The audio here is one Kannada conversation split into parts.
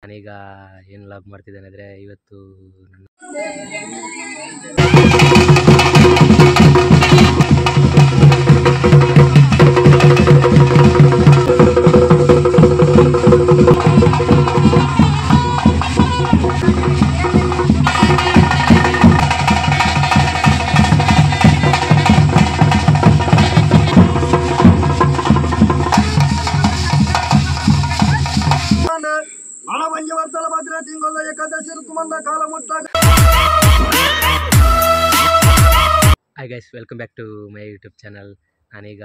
ನಾನೀಗ ಏನು ಲಾಗ್ ಮಾಡ್ತಿದ್ದೇನೆ ಅಂದರೆ ಇವತ್ತು hi guys, welcome back to my YouTube channel. ನಾನೀಗ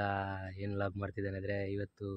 ಏನು ಲಾಗ್ ಮಾಡ್ತಿದ್ದೇನೆ ಅಂದರೆ ಇವತ್ತು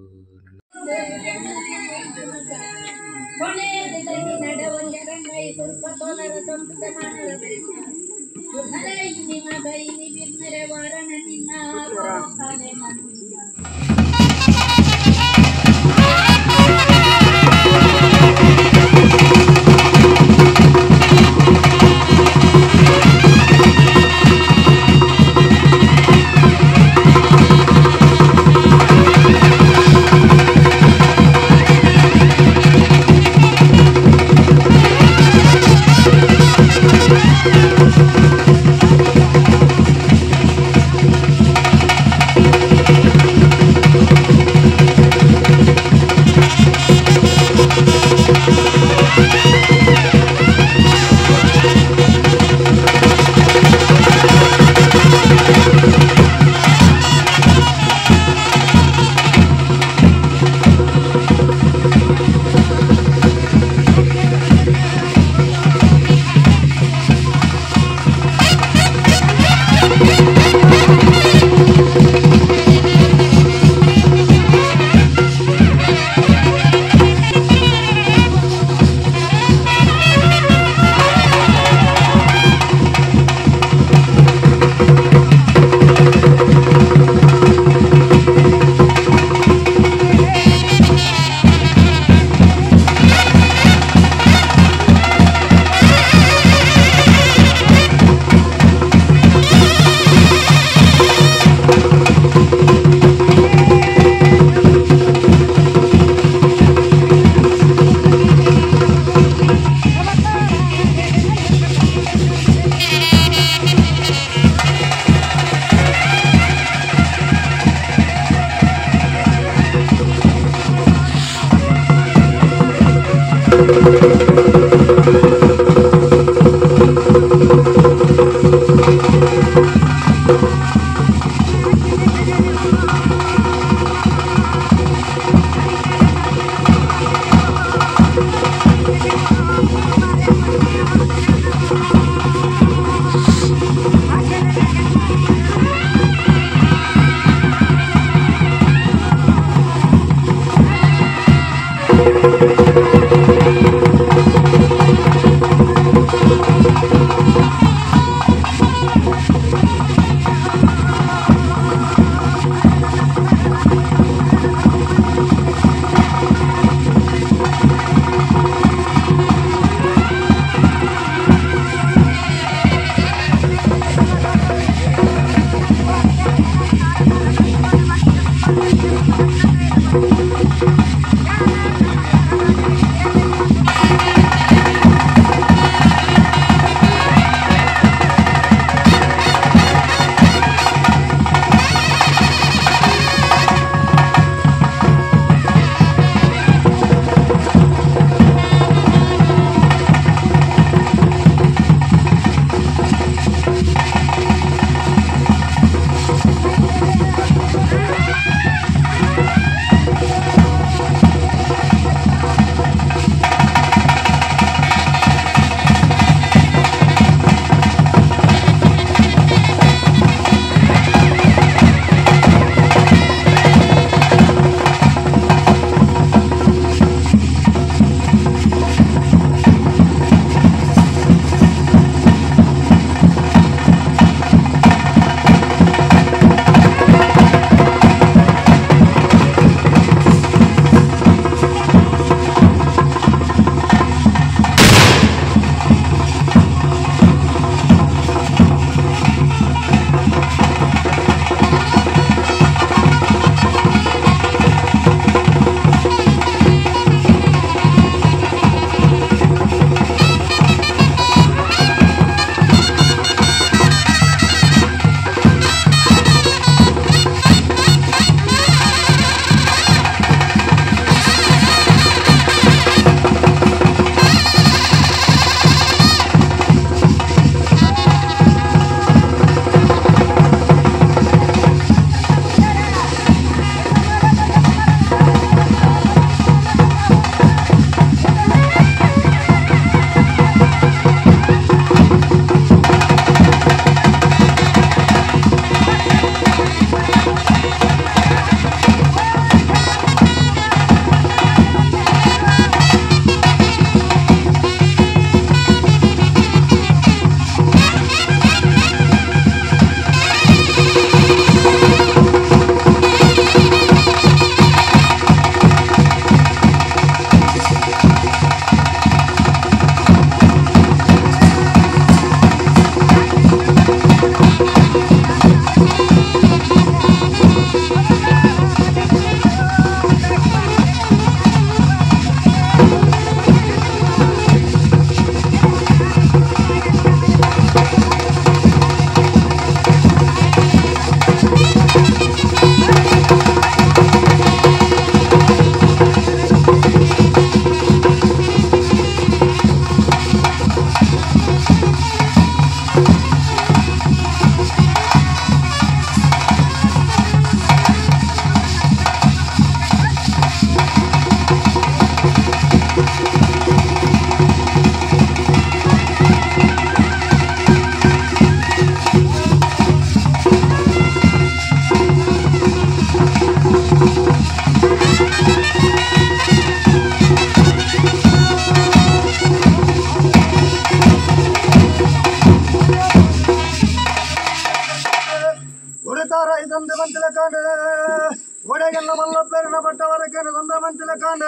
ಎಲ್ಲ ಮಲ್ಲ ಪೇರಿನ ಪಟ್ಟವರಕ್ಕೆ ಸಂದಮಂತಿಲ ಕಾಂಡ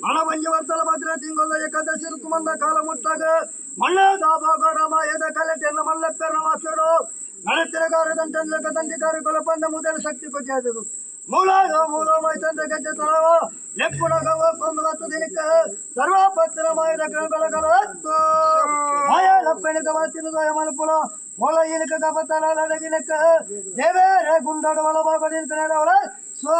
ಮಳ ಬಂಜಿ ವರ್ತಲ ಭದ್ರ ತಿಂಗೊಲ್ಲ ಏಕಾದಶಿ ಋತುಮಂದ ಕಾಲ ಮುಟ್ಟಾಗ ಮಳ್ಳ ದಾಭಾಗರಮ ಎದ ಕಲೆಟೆನ್ನ ಮಲ್ಲ ಪೇರಿನ ವಾಕ್ಯಗಳು ನಳತಿರಗಾರದಂಟೆಂದ ಕದಂಟಿಕಾರಿ ಕೊಲಪಂದ ಮುದಲ ಶಕ್ತಿ ಕೊಟ್ಟಿಯಾದರು ಮೂಲ ಮೈತಂದ ಗಡ್ಡೆ ತಳವ ಲೆಕ್ಕುಣಗವ ಕೊಂದಲತ್ತು ದಿನಕ್ಕ ಸರ್ವಪತ್ರ ಮಾಯದ ಬೆಳಗಲತ್ತು ಮಾಯ ಲಪ್ಪೆಣಿಕ ವಾತಿನದ ಯಮನಪುಳ ಮೊಳ ಇನಕ ಕಪತನ ಲಡಗಿನಕ ದೇವೇರೆ ಗುಂಡಾಡ ಒಳಭಾಗ ನಿನಕ ನಡೆವಳ ಸೋ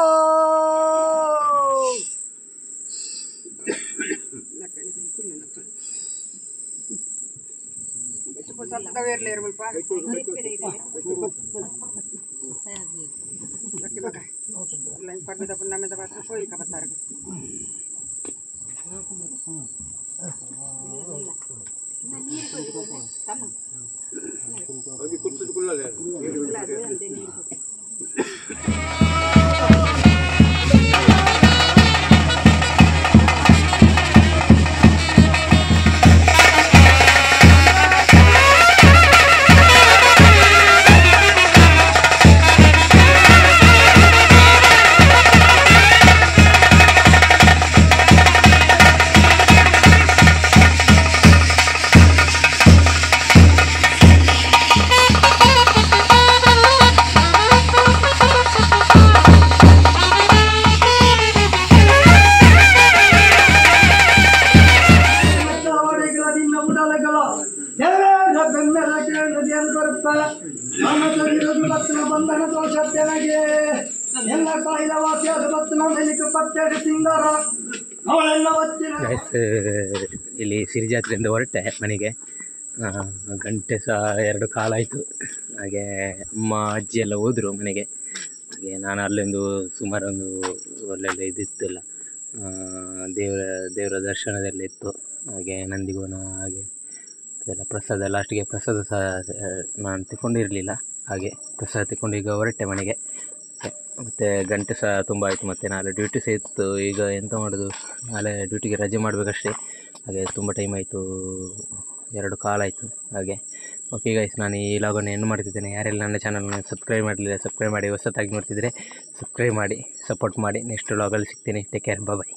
ಇಲ್ಲಿ ಸಿರಿ ಜಾತ್ರೆಯಿಂದ ಹೊರಟೆ ಮನೆಗೆ. ಗಂಟೆ ಸಹ 2 ಕಾಲಾಯಿತು. ಹಾಗೆ ಅಮ್ಮ ಅಜ್ಜಿ ಎಲ್ಲ ಹೋದರು ಮನೆಗೆ. ಹಾಗೆ ನಾನು ಅಲ್ಲೊಂದು ಸುಮಾರು ಒಂದು ಒಳ್ಳೆಯ ಇದಿತ್ತಿಲ್ಲ, ದೇವರ ದರ್ಶನದೆಲ್ಲ ಇತ್ತು. ಹಾಗೆ ನಂದಿಗೋನ ಹಾಗೆ ಅದೆಲ್ಲ ಪ್ರಸಾದ, ಲಾಸ್ಟಿಗೆ ಪ್ರಸಾದ ಸಹ ನಾನು ತಗೊಂಡಿರಲಿಲ್ಲ. ಹಾಗೆ ಪ್ರಸಾದ ತಗೊಂಡು ಈಗ ಹೊರಟೆ ಮನೆಗೆ. ಮತ್ತು ಗಂಟೆ ಸಹ ತುಂಬ ಆಯಿತು. ಮತ್ತು ನಾಳೆ ಡ್ಯೂಟಿ ಸಹ ಇತ್ತು. ಈಗ ಎಂತ ಮಾಡೋದು, ನಾಳೆ ಡ್ಯೂಟಿಗೆ ರಜೆ ಮಾಡಬೇಕಷ್ಟೇ. ಹಾಗೆ ತುಂಬ ಟೈಮ್ ಆಯಿತು, 2 ಕಾಲಾಯಿತು. ಹಾಗೆ ಓಕೆ ಗೈಸ್, ನಾನು ಈ ಲಾಗನ್ನು ಏನು ಮಾಡ್ತಿದ್ದೇನೆ. ಯಾರೆಲ್ಲ ನನ್ನ ಚಾನಲ್ನ ಸಬ್ಸ್ಕ್ರೈಬ್ ಮಾಡಲಿಲ್ಲ ಸಬ್ಸ್ಕ್ರೈಬ್ ಮಾಡಿ, ಹೊಸತಾಗಿ ನೋಡ್ತಿದ್ದರೆ ಸಬ್ಸ್ಕ್ರೈಬ್ ಮಾಡಿ, ಸಪೋರ್ಟ್ ಮಾಡಿ. ನೆಕ್ಸ್ಟ್ ಲಾಗಲ್ಲಿ ಸಿಗ್ತೀನಿ. ಟೇಕ್ ಕೇರ್, ಬಾಯ್.